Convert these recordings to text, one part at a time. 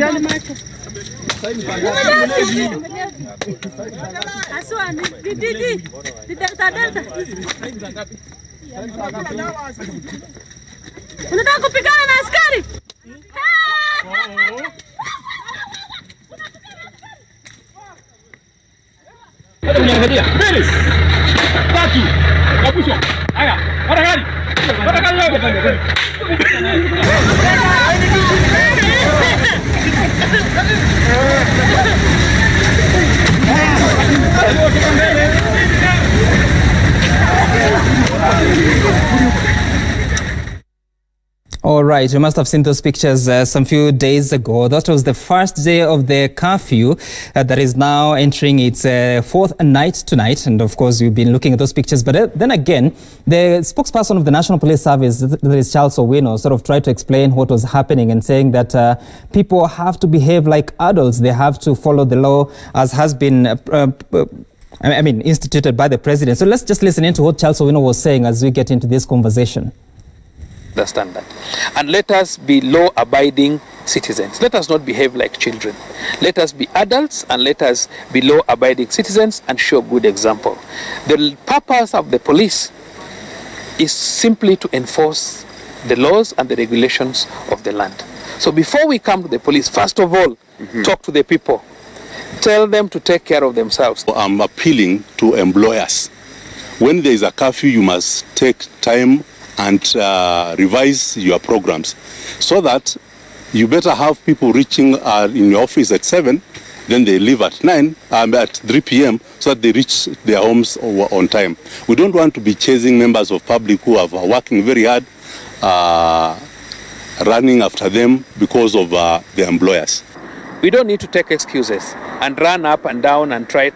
Unataka kupigana na askari? Unaangalia. Finish. Tatu. Kabusho. Haya. Para gari. Para gari. All right, you must have seen those pictures some few days ago. That was the first day of the curfew that is now entering its fourth night tonight. And of course, we've been looking at those pictures. But then again, the spokesperson of the National Police Service, that is Charles Owino, sort of tried to explain what was happening and saying that people have to behave like adults. They have to follow the law as has been instituted by the president. So let's just listen into what Charles Owino was saying as we get into this conversation. Understand that. And let us be law-abiding citizens. Let us not behave like children. Let us be adults and let us be law-abiding citizens and show good example. The purpose of the police is simply to enforce the laws and the regulations of the land. So before we come to the police, first of all, talk to the people. Tell them to take care of themselves. I'm appealing to employers. When there is a curfew, you must take time and revise your programs so that you better have people reaching in your office at 7, then they leave at 3 p.m. so that they reach their homes on time. We don't want to be chasing members of public who are working very hard, running after them because of their employers. We don't need to take excuses and run up and down and try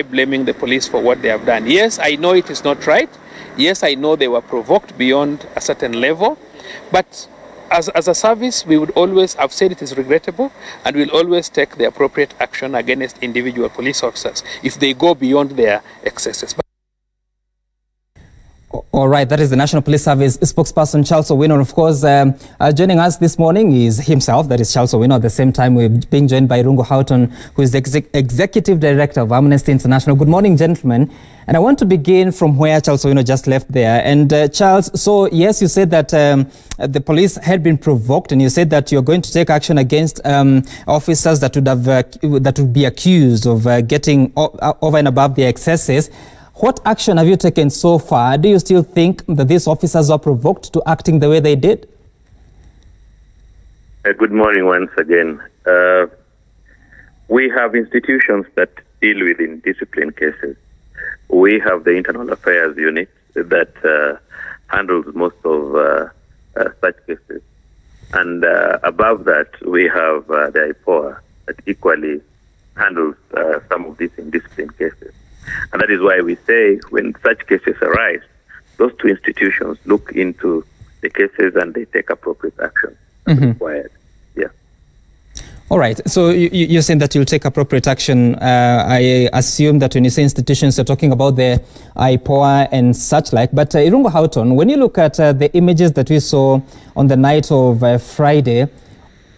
blaming the police for what they have done. Yes, I know it is not right. Yes, I know they were provoked beyond a certain level, but as a service, we would always have said it is regrettable, and we'll always take the appropriate action against individual police officers if they go beyond their excesses. All right, that is the National Police Service spokesperson, Charles Owino. Of course, joining us this morning is himself, that is Charles Owino. At the same time, we're being joined by Irungu Houghton, who is the Executive Director of Amnesty International. Good morning, gentlemen. And I want to begin from where Charles Owino just left there. And Charles, so yes, you said that the police had been provoked, and you said that you're going to take action against officers that would be accused of getting over and above their excesses. What action have you taken so far? Do you still think that these officers are provoked to acting the way they did? Good morning once again. We have institutions that deal with indiscipline cases. We have the Internal Affairs Unit that handles most of such cases. And above that, we have the IPOA that equally handles some of these indiscipline cases. And that is why we say when such cases arise, those two institutions look into the cases and they take appropriate action as required. Yeah. All right. So you're saying that you'll take appropriate action. I assume that when you say institutions, you're talking about the IPOA and such like. But Irungu Houghton, when you look at the images that we saw on the night of Friday,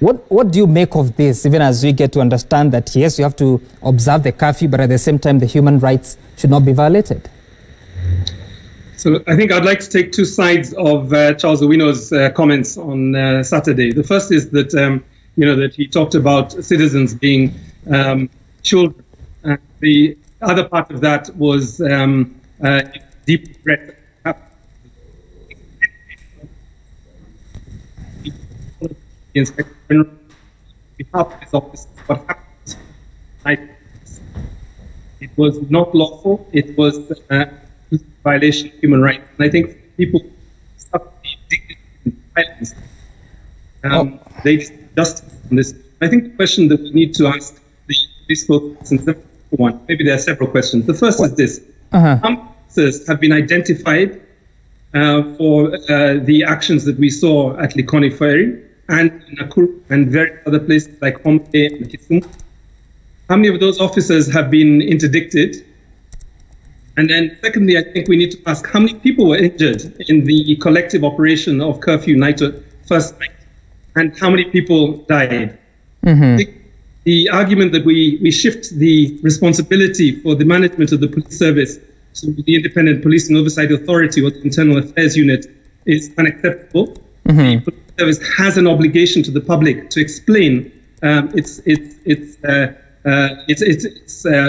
what do you make of this, even as we get to understand that, yes, you have to observe the curfew, but at the same time, the human rights should not be violated? So I think I'd like to take two sides of Charles Owino's comments on Saturday. The first is that, that he talked about citizens being children. The other part of that was deep threat. The Inspector General, behalf of his office, what happened? It was not lawful. It was a violation of human rights. And I think people suffer the dignity and violence. They just on this. I think the question that we need to ask the police spokesperson, one, maybe there are several questions. The first is this: some officers have been identified for the actions that we saw at Likoni Ferry and Nakuru and various other places like Hompe and Kisumu. How many of those officers have been interdicted? And then secondly, I think we need to ask how many people were injured in the collective operation of curfew night, first night, and how many people died? The argument that we shift the responsibility for the management of the police service to the Independent Policing Oversight Authority or the Internal Affairs Unit is unacceptable. The police service has an obligation to the public to explain its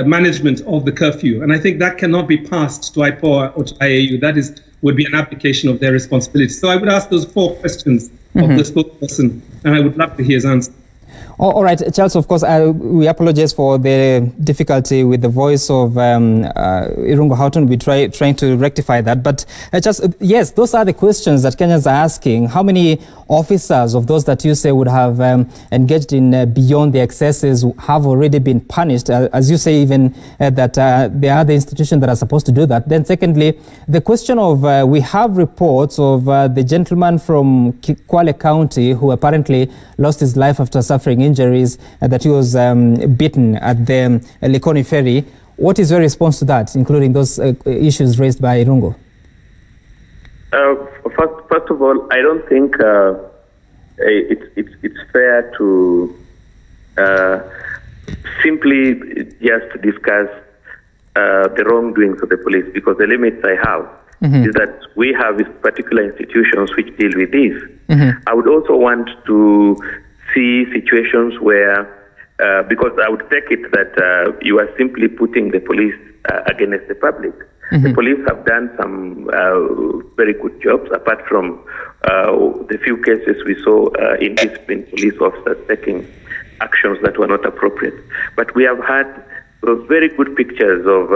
management of the curfew, and I think that cannot be passed to IPOA or to IAU. That would be an application of their responsibility. So I would ask those 4 questions of the spokesperson, and I would love to hear his answer. All right, Charles, of course, we apologize for the difficulty with the voice of Irungu Houghton. We trying to rectify that. But yes, those are the questions that Kenyans are asking. How many officers of those that you say would have engaged in beyond the excesses have already been punished? As you say, even that there are the institutions that are supposed to do that. Then secondly, the question of we have reports of the gentleman from Kwale County who apparently lost his life after suffering injuries, that he was beaten at the Likoni ferry. What is your response to that, including those issues raised by Irungu? First of all, I don't think it's fair to simply just discuss the wrongdoings of the police, because the limits I have is that we have particular institutions which deal with this. I would also want to see situations where, because I would take it that you are simply putting the police against the public. The police have done some very good jobs, apart from the few cases we saw in discipline police officers taking actions that were not appropriate. But we have had very good pictures of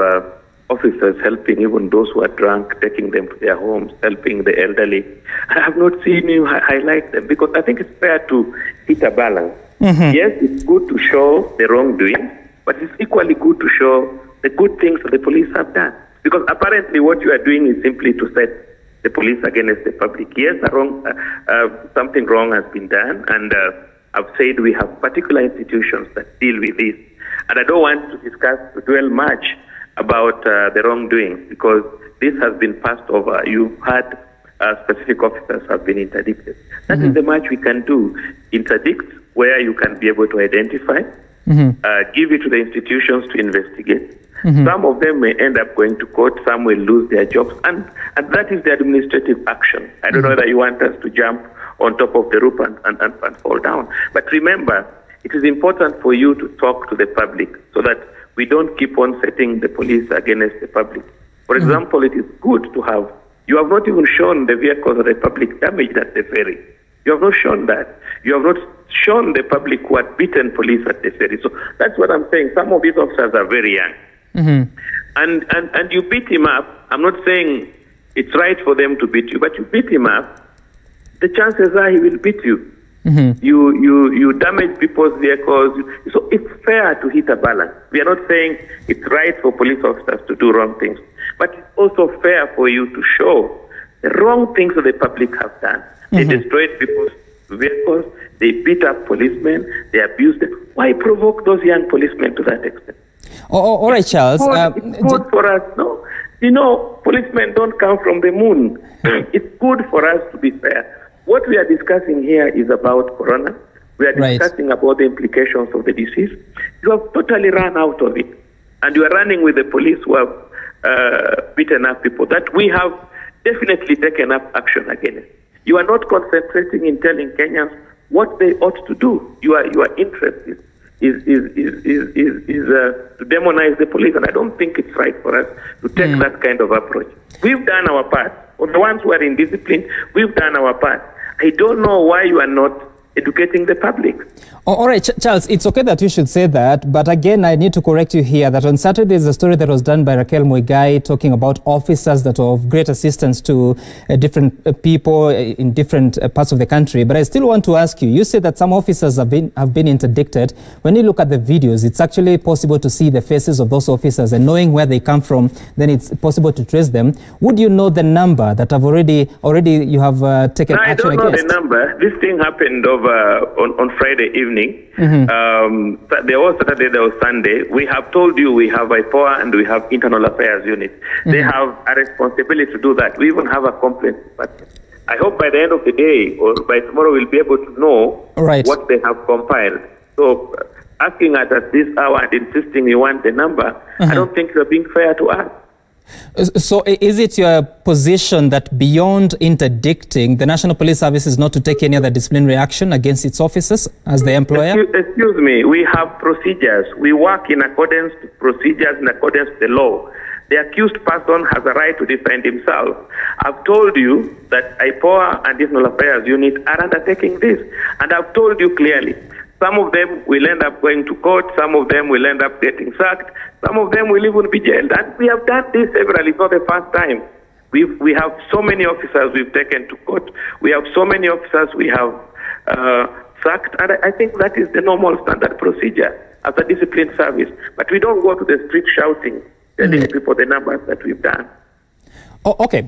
officers helping even those who are drunk, taking them to their homes, helping the elderly. I have not seen you highlight them, because I think it's fair to hit a balance. Yes, it's good to show the wrongdoing, but it's equally good to show the good things that the police have done. Because apparently what you are doing is simply to set the police against the public. Yes, something wrong has been done, and I've said we have particular institutions that deal with this. And I don't want to dwell much about the wrongdoing, because this has been passed over. You've had specific officers have been interdicted. That is the much we can do. Interdict where you can be able to identify, give it to the institutions to investigate. Some of them may end up going to court, some will lose their jobs, and that is the administrative action. I don't know whether you want us to jump on top of the roof and fall down. But remember, it is important for you to talk to the public so that we don't keep on setting the police against the public. For example, it is good to have, you have not even shown the vehicles of the public damaged at the ferry. You have not shown that. You have not shown the public who had beaten police at the ferry. So that's what I'm saying. Some of these officers are very young. And you beat him up. I'm not saying it's right for them to beat you, but you beat him up, the chances are he will beat you. You damage people's vehicles. So it's fair to hit a balance. We are not saying it's right for police officers to do wrong things, but it's also fair for you to show the wrong things that the public have done. They destroyed people's vehicles, they beat up policemen, they abused them. Why provoke those young policemen to that extent? All right, Charles. It's good for us, no? You know, policemen don't come from the moon. It's good for us to be fair. What we are discussing here is about corona. We are discussing about the implications of the disease. You have totally run out of it. And you are running with the police who have beaten up people that we have definitely taken up action against. You are not concentrating in telling Kenyans what they ought to do. Your interest is to demonize the police, and I don't think it's right for us to take that kind of approach. We've done our part. For the ones who are in discipline, we've done our part. I don't know why you are not educating the public. All right, Charles, it's okay that you should say that, but again, I need to correct you here that on Saturday there's a story that was done by Raquel Muigai talking about officers that are of great assistance to different people in different parts of the country. But I still want to ask you, you said that some officers have been interdicted. When you look at the videos, it's actually possible to see the faces of those officers, and knowing where they come from, then it's possible to trace them. Would you know the number that have already you have taken action against? I don't know the number. This thing happened over on Friday evening. There was Saturday, there was Sunday. We have told you we have IPOA and we have Internal Affairs Unit. They have a responsibility to do that. We even have a complaint department. I hope by the end of the day or by tomorrow we'll be able to know what they have compiled. So asking us at this hour and insisting you want the number, I don't think you're being fair to us. So is it your position that beyond interdicting, the National Police Service is not to take any other disciplinary action against its officers as the employer? Excuse me, we have procedures. We work in accordance to procedures, in accordance to the law. The accused person has a right to defend himself. I've told you that IPOA and Internal Affairs Unit are undertaking this. And I've told you clearly, some of them will end up going to court, some of them will end up getting sacked, some of them will even be jailed. And we have done this severally, it's not the first time. We have so many officers we've taken to court. We have so many officers we have sacked. And I think that is the normal standard procedure as a disciplined service. But we don't go to the street shouting, telling people the numbers that we've done. Oh, okay.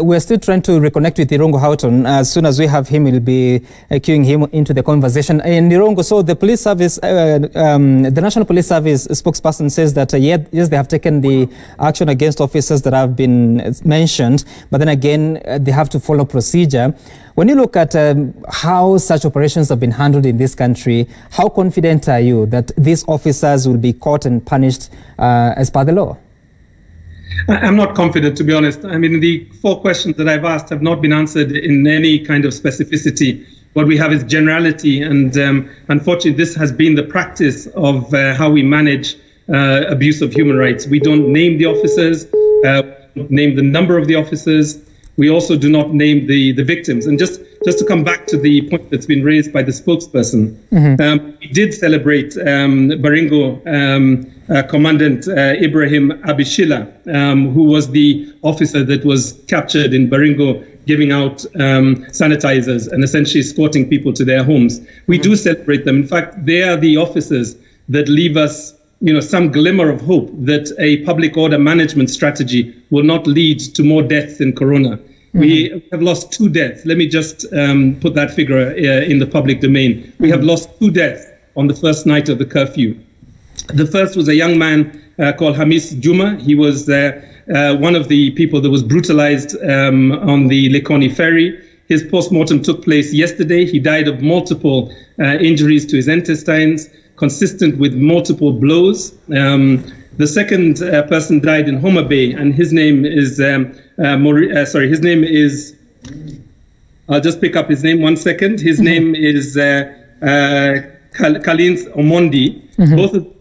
We're still trying to reconnect with Irungu Houghton. As soon as we have him, we'll be queuing him into the conversation. And Irungu, so the police service, the National Police Service spokesperson says that yes, they have taken the action against officers that have been mentioned, but then again, they have to follow procedure. When you look at how such operations have been handled in this country, how confident are you that these officers will be caught and punished as per the law? I'm not confident, to be honest. I mean, the 4 questions that I've asked have not been answered in any kind of specificity. What we have is generality, and unfortunately, this has been the practice of how we manage abuse of human rights. We don't name the officers, name the number of the officers. We also do not name the victims. And just to come back to the point that's been raised by the spokesperson, we did celebrate Baringo Commandant Ibrahim Abishila, who was the officer that was captured in Baringo giving out sanitizers and essentially escorting people to their homes. We do celebrate them. In fact, they are the officers that leave us some glimmer of hope that a public order management strategy will not lead to more deaths in Corona. We have lost 2 deaths. Let me just put that figure in the public domain. We have lost 2 deaths on the first night of the curfew. The first was a young man called Hamis Juma. He was one of the people that was brutalized on the Likoni ferry. His post-mortem took place yesterday. He died of multiple injuries to his intestines, consistent with multiple blows. The second person died in Homa Bay, and his name is, his name is, I'll just pick up his name 1 second. His name is Kalins Omondi. Both of them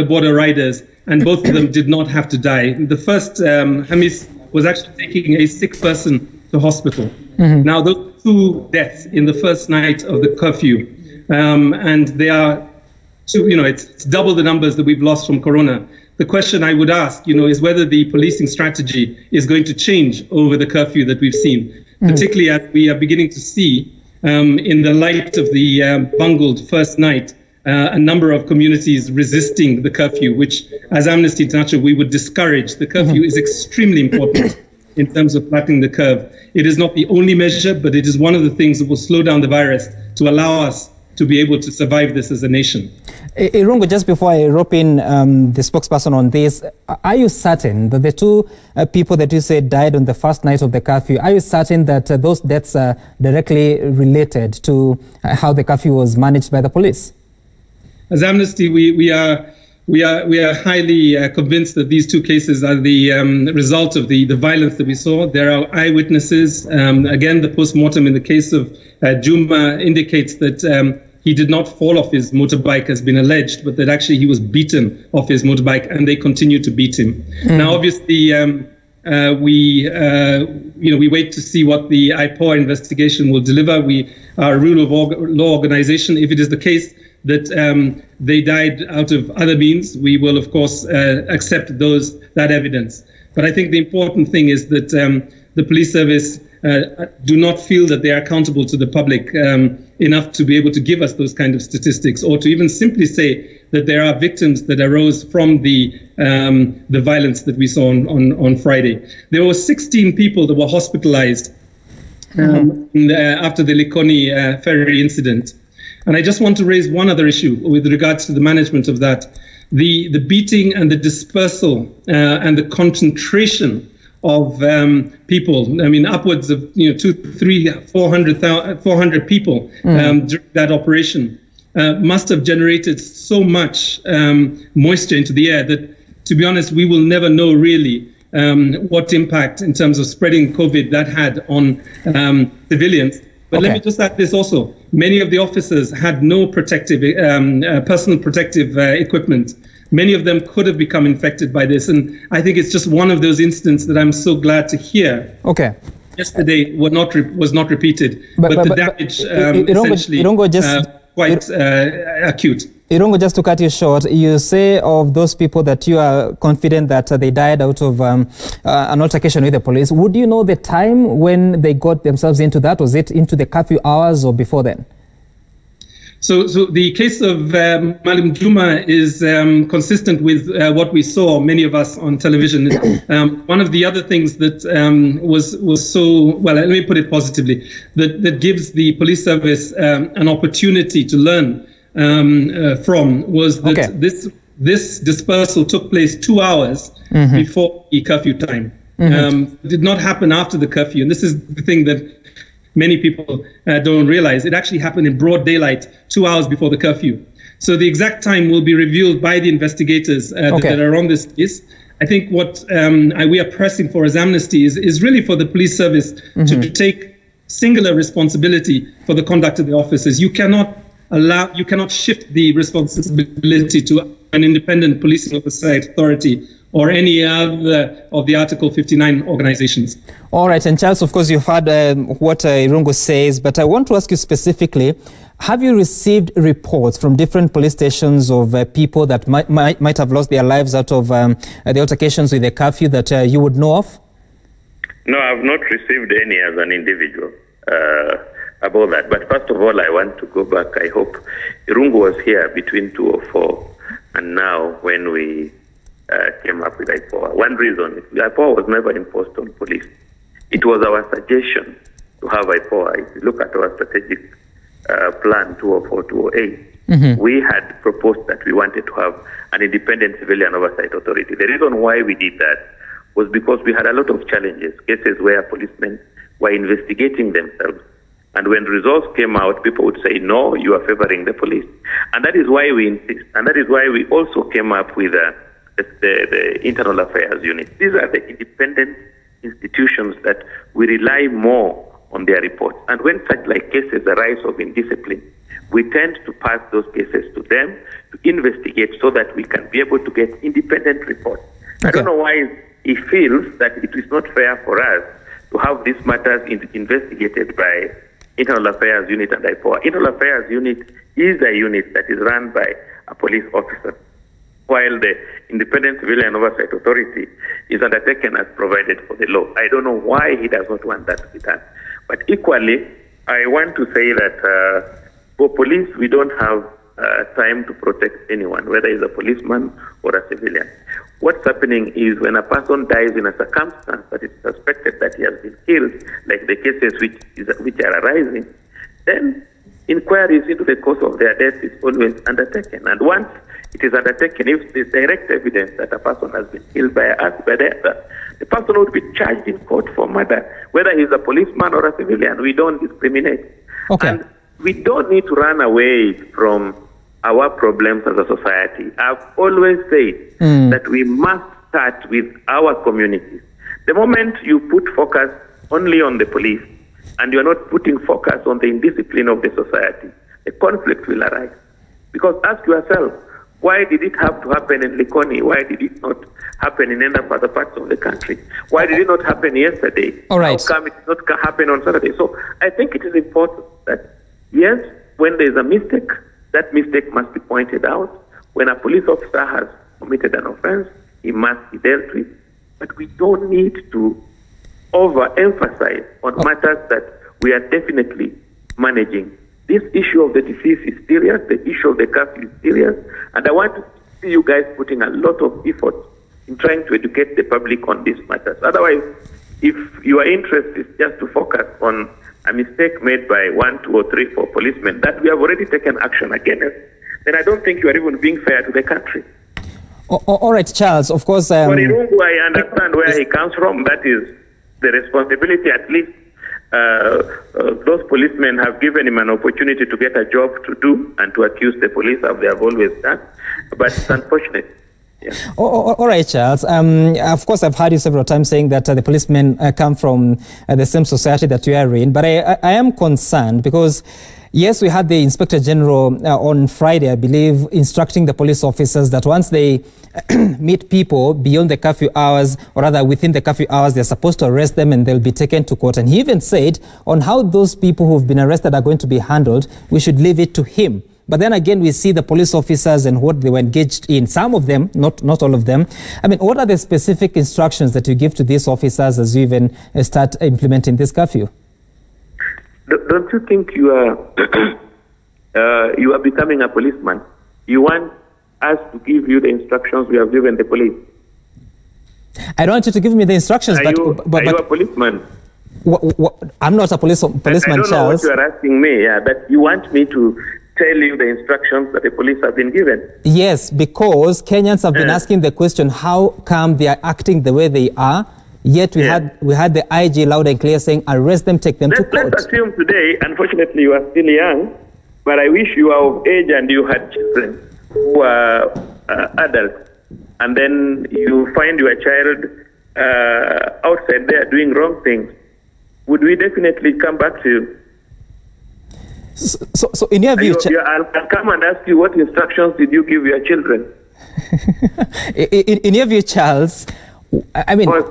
border riders, and both of them did not have to die. The first, Hamis, was actually taking a sick person to hospital. Now, those 2 deaths in the first night of the curfew, and they are, it's double the numbers that we've lost from Corona. The question I would ask, is whether the policing strategy is going to change over the curfew that we've seen, particularly as we are beginning to see, in the light of the bungled first night, a number of communities resisting the curfew, which, as Amnesty International, we would discourage. The curfew is extremely important in terms of flattening the curve. It is not the only measure, but it is one of the things that will slow down the virus to allow us to be able to survive this as a nation. Irungu, just before I rope in the spokesperson on this, are you certain that the 2 people that you said died on the first night of the curfew, are you certain that those deaths are directly related to how the curfew was managed by the police? As Amnesty, we are highly convinced that these 2 cases are the result of the violence that we saw. There are eyewitnesses. Again, the post-mortem in the case of Juma indicates that he did not fall off his motorbike, as been alleged, but that actually he was beaten off his motorbike, and they continue to beat him. Now, obviously, we wait to see what the IPOA investigation will deliver. We are a rule of law organization. If it is the case that they died out of other means, we will, of course, accept that evidence. But I think the important thing is that the police service do not feel that they are accountable to the public enough to be able to give us those kind of statistics, or to even simply say that there are victims that arose from the violence that we saw on Friday. There were 16 people that were hospitalized after the Likoni ferry incident. And I just want to raise one other issue with regards to the management of that. The beating and the dispersal and the concentration of people, I mean, upwards of 200, 300, 400 people during that operation. must have generated so much moisture into the air that, to be honest, we will never know really what impact in terms of spreading COVID that had on civilians. But let me just add this also. Many of the officers had no protective, personal protective equipment. Many of them could have become infected by this. And I think it's just one of those incidents that I'm so glad to hear. Okay. Yesterday was not repeated, but the damage essentially quite acute. Irungu, just to cut you short, you say of those people that you are confident that they died out of an altercation with the police. Would you know the time when they got themselves into that? Was it into the curfew hours or before then? So the case of Malim Juma is consistent with what we saw, many of us, on television. One of the other things that was so, well, let me put it positively, that gives the police service an opportunity to learn from was that this dispersal took place 2 hours before the curfew time. It did not happen after the curfew. And this is the thing that many people don't realize. It actually happened in broad daylight 2 hours before the curfew. So the exact time will be revealed by the investigators that are on this case. I think what we are pressing for as Amnesty is really for the police service to take singular responsibility for the conduct of the officers. You cannot shift the responsibility to an independent policing oversight authority or any other of the Article 59 organizations. All right, and Charles, of course, you've heard what Irungu says, but I want to ask you specifically, have you received reports from different police stations of people that might have lost their lives out of the altercations with the curfew that you would know of? No, I've not received any as an individual about that. But first of all, I want to go back. I hope Irungu was here between 2004 and now when we came up with IPOA. One reason, IPOA was never imposed on police. It was our suggestion to have IPOA. If you look at our strategic plan 2004-2008, we had proposed that we wanted to have an independent civilian oversight authority. The reason why we did that was because we had a lot of challenges, cases where policemen were investigating themselves. And when results came out, people would say, no, you are favoring the police. And that is why we insist. And that is why we also came up with the Internal Affairs Unit. These are the independent institutions that we rely more on their reports. And when such like cases arise of indiscipline, we tend to pass those cases to them to investigate so that we can be able to get independent reports. I don't know why he feels that it is not fair for us to have these matters investigated by Internal Affairs Unit and IPOA. Internal Affairs Unit is a unit that is run by a police officer, while the Independent Civilian Oversight Authority is undertaken as provided for the law. I don't know why he does not want that to be done. But equally, I want to say that for police, we don't have time to protect anyone, whether it's a policeman or a civilian. What's happening is when a person dies in a circumstance that is suspected that he has been killed, like the cases which are arising, then inquiries into the cause of their death is always undertaken. And once it is undertaken, if there is direct evidence that a person has been killed by the other, the person would be charged in court for murder, whether he's a policeman or a civilian. We don't discriminate. And we don't need to run away from our problems as a society. I've always said that we must start with our communities. The moment you put focus only on the police and you're not putting focus on the indiscipline of the society, the conflict will arise. Because ask yourself, why did it have to happen in Likoni? Why did it not happen in any other parts of the country? Why did it not happen yesterday? How come it did not happen on Saturday? So I think it is important that, yes, when there is a mistake, that mistake must be pointed out. When a police officer has committed an offense, he must be dealt with. But we don't need to overemphasize on matters that we are definitely managing. This issue of the disease is serious. The issue of the curfew is serious. And I want to see you guys putting a lot of effort in trying to educate the public on these matters. Otherwise, if your interest is just to focus on a mistake made by 1, 2, or 3, 4 policemen that we have already taken action against, then I don't think you are even being fair to the country. All right, Charles, of course... For Irungu, I understand where he comes from. That is the responsibility, at least, those policemen have given him an opportunity to get a job to do and to accuse the police, as they have always done. But it's unfortunate. Yeah. All right, Charles. Of course, I've heard you several times saying that the policemen come from the same society that you are in, but I am concerned because, yes, we had the Inspector General on Friday, I believe, instructing the police officers that once they meet people beyond the curfew hours, or rather within the curfew hours, they're supposed to arrest them and they'll be taken to court. And he even said on how those people who've been arrested are going to be handled, we should leave it to him. But then again, we see the police officers and what they were engaged in. Some of them, not all of them. I mean, what are the specific instructions that you give to these officers as you even start implementing this curfew? Don't you think you are you are becoming a policeman? You want us to give you the instructions we have given the police? I don't want you to give me the instructions, are you a policeman? I'm not a policeman, I don't Charles. know what you are asking me, but you want me to tell you the instructions that the police have been given? Yes, because Kenyans have been asking the question, how come they are acting the way they are? Yet we had the IG loud and clear saying, arrest them, take them to court. Let's assume today, unfortunately, you are still young, but I wish you are of age and you had children who are adults, and then you find your child outside there doing wrong things. Would we definitely come back to you? So in your view, I'll come and ask you, what instructions did you give your children? in your view, Charles, I mean, I'll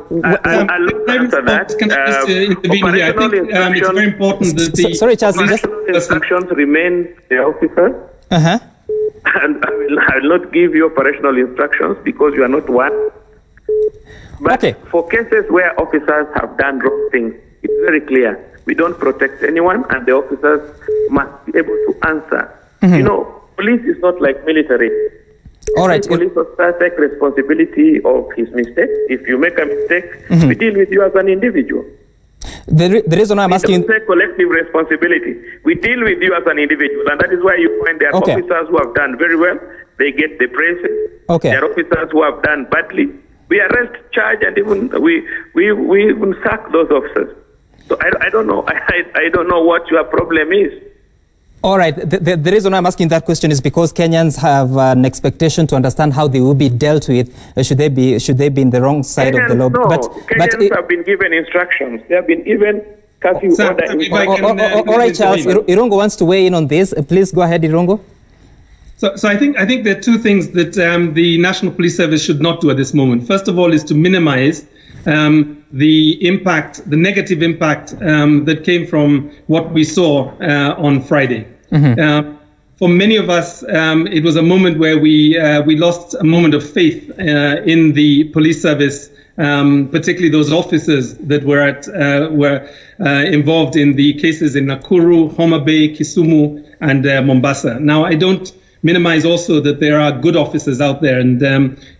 look after that. Can I just intervene here? I think it's very important that the sorry, Charles, instructions remain the officer. And I will not give you operational instructions because you are not one. But for cases where officers have done wrong things, it's very clear. We don't protect anyone, and the officers must be able to answer. You know, police is not like military. All right. The police officer take responsibility of his mistake. If you make a mistake, we deal with you as an individual. The reason why I'm asking... We don't take collective responsibility. We deal with you as an individual, and that is why you find there are officers who have done very well. They get the praises. There are officers who have done badly. We arrest, charge, and even we even sack those officers. So I don't know. I don't know what your problem is. All right. The reason I'm asking that question is because Kenyans have an expectation to understand how they will be dealt with. Should they be in the wrong side of the law? No, Kenyans have been given instructions. They have been given curfew order. All right, Charles. Irungu wants to weigh in on this. Please go ahead, Irungu. So I think there are two things that the National Police Service should not do at this moment. First of all, is to minimize the negative impact that came from what we saw on Friday. For many of us, it was a moment where we lost a moment of faith in the police service, particularly those officers that were involved in the cases in Nakuru, Homa Bay, Kisumu, and Mombasa. Now, I don't minimize also that there are good officers out there, and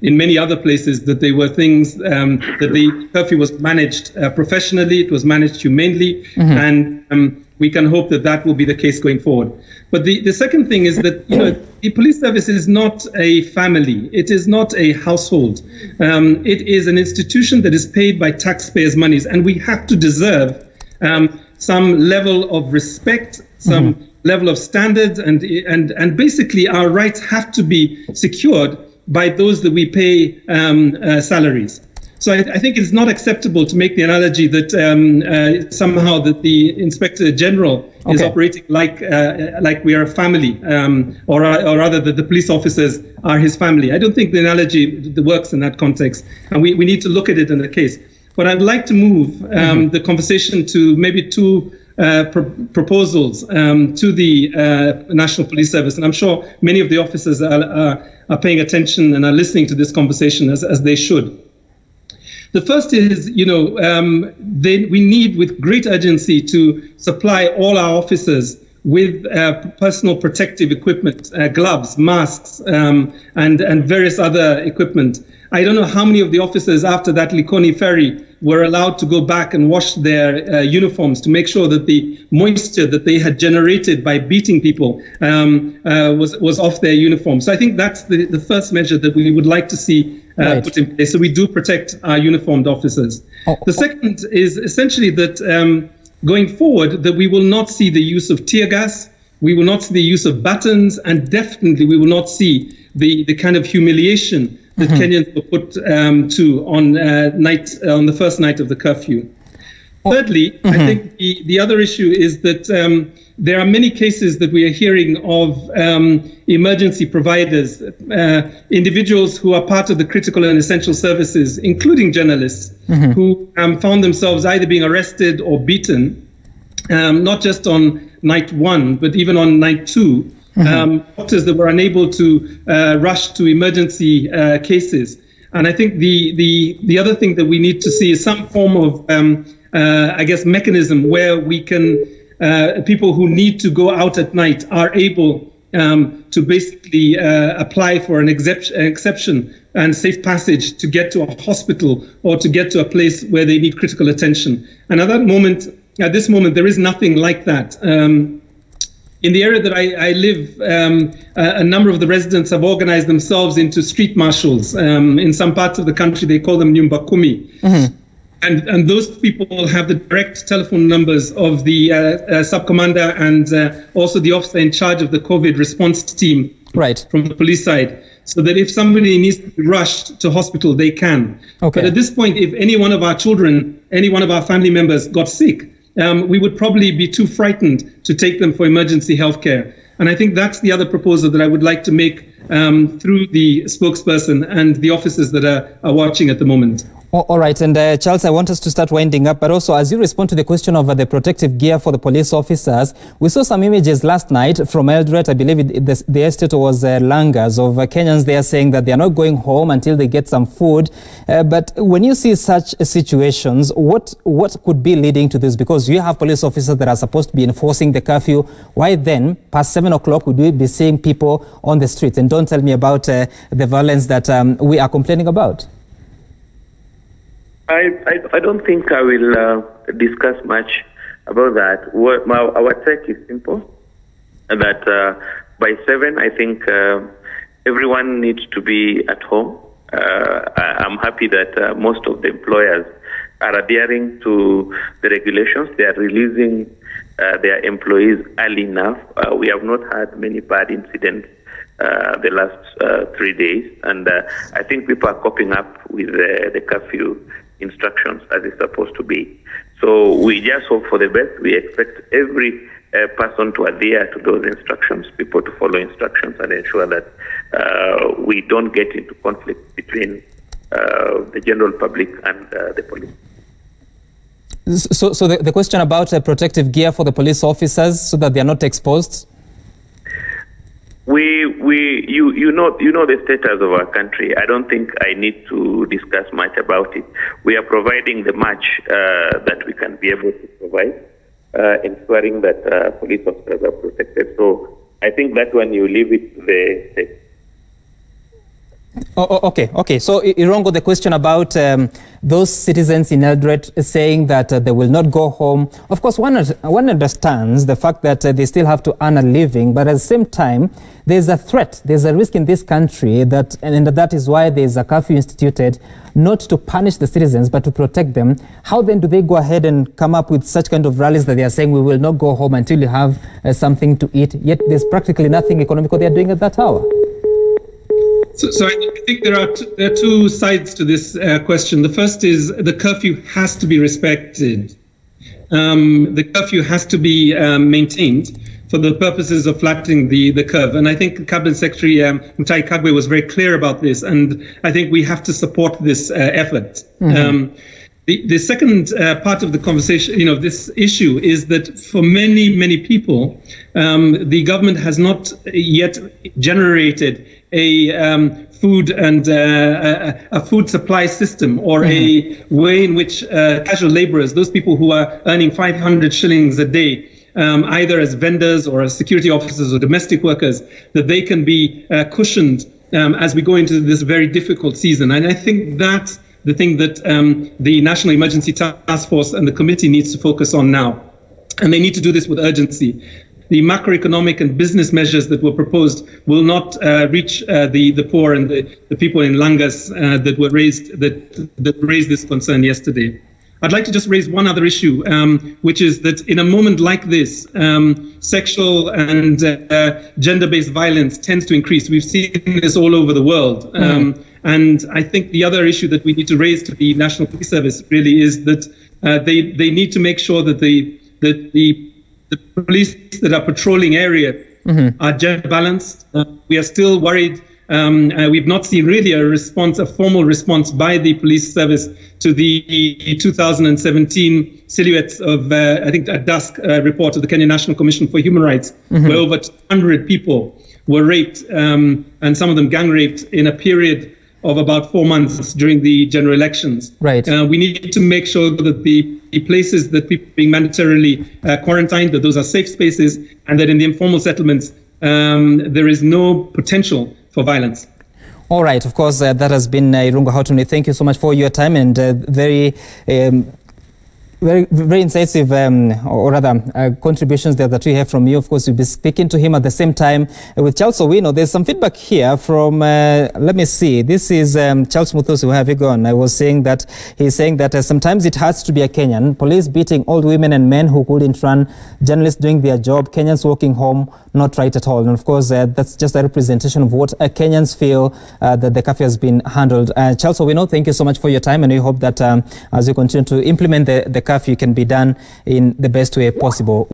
in many other places that they were things that the curfew was managed professionally, it was managed humanely, and we can hope that that will be the case going forward. But the second thing is that the police service is not a family, it is not a household, it is an institution that is paid by taxpayers' monies, and we have to deserve some level of respect, some level of standards, and basically our rights have to be secured by those that we pay salaries. So I think it's not acceptable to make the analogy that somehow that the Inspector General is operating like we are a family, or rather that the police officers are his family. I don't think the analogy works in that context, and we need to look at it in the case. But I'd like to move the conversation to maybe two proposals to the National Police Service, and I'm sure many of the officers are paying attention and are listening to this conversation as they should. The first is, we need with great urgency to supply all our officers with personal protective equipment, gloves, masks, and various other equipment. I don't know how many of the officers after that Likoni ferry were allowed to go back and wash their uniforms to make sure that the moisture that they had generated by beating people was off their uniforms. So I think that's the first measure that we would like to see put in place, so we do protect our uniformed officers. The second is essentially that going forward that we will not see the use of tear gas, we will not see the use of batons, and definitely we will not see the kind of humiliation that Kenyans were put to on the first night of the curfew. Thirdly, I think the other issue is that there are many cases that we are hearing of emergency providers, individuals who are part of the critical and essential services, including journalists, who found themselves either being arrested or beaten, not just on night 1, but even on night 2. Doctors that were unable to rush to emergency cases. And I think the other thing that we need to see is some form of I guess, mechanism where we can, people who need to go out at night are able to basically apply for an exception and safe passage to get to a hospital or to get to a place where they need critical attention. And at this moment, there is nothing like that. In the area that I live, a number of the residents have organized themselves into street marshals. In some parts of the country, they call them Nyumba Kumi. And those people have the direct telephone numbers of the sub-commander and also the officer in charge of the COVID response team from the police side, so that if somebody needs to be rushed to hospital, they can. But at this point, if any one of our children, any one of our family members got sick, we would probably be too frightened to take them for emergency healthcare. And I think that's the other proposal that I would like to make through the spokesperson and the officers that are watching at the moment. All right, and Charles, I want us to start winding up, but also as you respond to the question of the protective gear for the police officers, we saw some images last night from Eldoret, I believe the estate was Langas, of Kenyans. They are saying that they are not going home until they get some food. But when you see such situations, what could be leading to this? Because you have police officers that are supposed to be enforcing the curfew. Why then, past 7 o'clock, would we be seeing people on the streets? And don't tell me about the violence that we are complaining about. I don't think I will discuss much about that. Our take is simple, that by 7, I think everyone needs to be at home. I'm happy that most of the employers are adhering to the regulations. They are releasing their employees early enough. We have not had many bad incidents the last 3 days, and I think people are coping up with the curfew instructions as it's supposed to be. So we just hope for the best. We expect every person to adhere to those instructions, people to follow instructions, and ensure that we don't get into conflict between the general public and the police. So the question about protective gear for the police officers so that they are not exposed? You know the status of our country. I don't think I need to discuss much about it. We are providing the much that we can be able to provide, ensuring that police officers are protected. So I think that when you leave it to the state. Okay. So, Irungu, the question about those citizens in Eldoret saying that they will not go home. Of course, one understands the fact that they still have to earn a living, but at the same time, there's a threat, there's a risk in this country that, and that is why there's a curfew instituted, not to punish the citizens, but to protect them. How then do they go ahead and come up with such kind of rallies that they are saying we will not go home until you have something to eat, yet there's practically nothing economical they are doing at that hour? So I think there are two sides to this question. The first is the curfew has to be respected. The curfew has to be maintained for the purposes of flattening the curve. And I think Cabinet Secretary Mutahi Kagwe was very clear about this, and I think we have to support this effort. The second part of the conversation, this issue is that for many people, the government has not yet generated a food and a food supply system, or a way in which casual laborers, those people who are earning 500 shillings a day, either as vendors or as security officers or domestic workers, that they can be cushioned as we go into this very difficult season. And I think that's the thing that the National Emergency Task Force and the committee needs to focus on now. And they need to do this with urgency. The macroeconomic and business measures that were proposed will not reach the poor and the people in Langas that raised this concern yesterday. I'd like to just raise one other issue, which is that in a moment like this, sexual and gender-based violence tends to increase. We've seen this all over the world. And I think the other issue that we need to raise to the National Police Service really is that they need to make sure that the police that are patrolling areas are gender balanced. We are still worried. We've not seen really a formal response by the police service to the 2017 silhouettes of, I think, at dusk report of the Kenya National Commission for Human Rights, where over 200 people were raped, and some of them gang raped in a period of about 4 months during the general elections. Right. We need to make sure that the places that people are being mandatorily quarantined, that those are safe spaces, and that in the informal settlements, there is no potential for violence. All right. Of course, that has been Irungu Houghton. Thank you so much for your time and very incisive, or rather, contributions there that we have from you. Of course, we'll be speaking to him at the same time with Charles Owino. There's some feedback here from, let me see, this is Charles Muthusi. Where have you gone? I was saying that, he's saying that sometimes it hurts to be a Kenyan. Police beating old women and men who couldn't run, journalists doing their job, Kenyans walking home, not right at all. And of course, that's just a representation of what Kenyans feel that the curfew has been handled. Charles Owino, thank you so much for your time, and we hope that as you continue to implement the curfew can be done in the best way possible.